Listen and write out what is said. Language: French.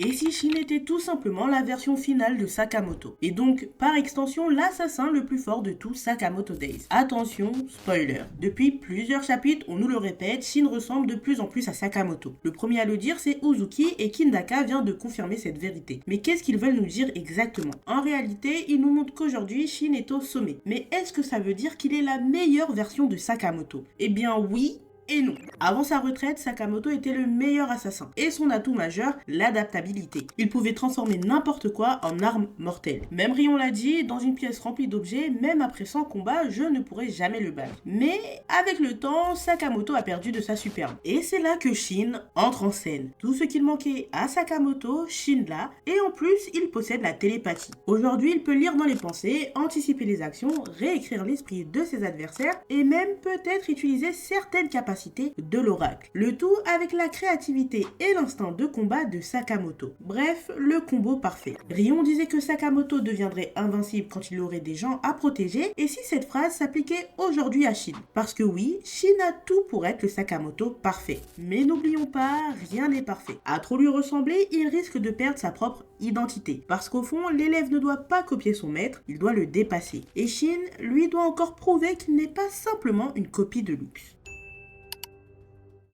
Et si Shin était tout simplement la version finale de Sakamoto, et donc par extension l'assassin le plus fort de tout Sakamoto Days. Attention, spoiler. Depuis plusieurs chapitres, on nous le répète, Shin ressemble de plus en plus à Sakamoto. Le premier à le dire c'est Uzuki et Kindaka vient de confirmer cette vérité. Mais qu'est-ce qu'ils veulent nous dire exactement? En réalité, ils nous montrent qu'aujourd'hui Shin est au sommet. Mais est-ce que ça veut dire qu'il est la meilleure version de Sakamoto? Eh bien oui, et non. Avant sa retraite, Sakamoto était le meilleur assassin. Et son atout majeur, l'adaptabilité. Il pouvait transformer n'importe quoi en arme mortelle. Même Rion l'a dit, dans une pièce remplie d'objets, même après 100 combats, je ne pourrais jamais le battre. Mais avec le temps, Sakamoto a perdu de sa superbe. Et c'est là que Shin entre en scène. Tout ce qu'il manquait à Sakamoto, Shin l'a, et en plus, il possède la télépathie. Aujourd'hui, il peut lire dans les pensées, anticiper les actions, réécrire l'esprit de ses adversaires, et même peut-être utiliser certaines capacités de l'oracle. Le tout avec la créativité et l'instinct de combat de Sakamoto. Bref, le combo parfait. Rion disait que Sakamoto deviendrait invincible quand il aurait des gens à protéger, et si cette phrase s'appliquait aujourd'hui à Shin. Parce que oui, Shin a tout pour être le Sakamoto parfait. Mais n'oublions pas, rien n'est parfait. À trop lui ressembler, il risque de perdre sa propre identité. Parce qu'au fond, l'élève ne doit pas copier son maître, il doit le dépasser. Et Shin, lui, doit encore prouver qu'il n'est pas simplement une copie de luxe.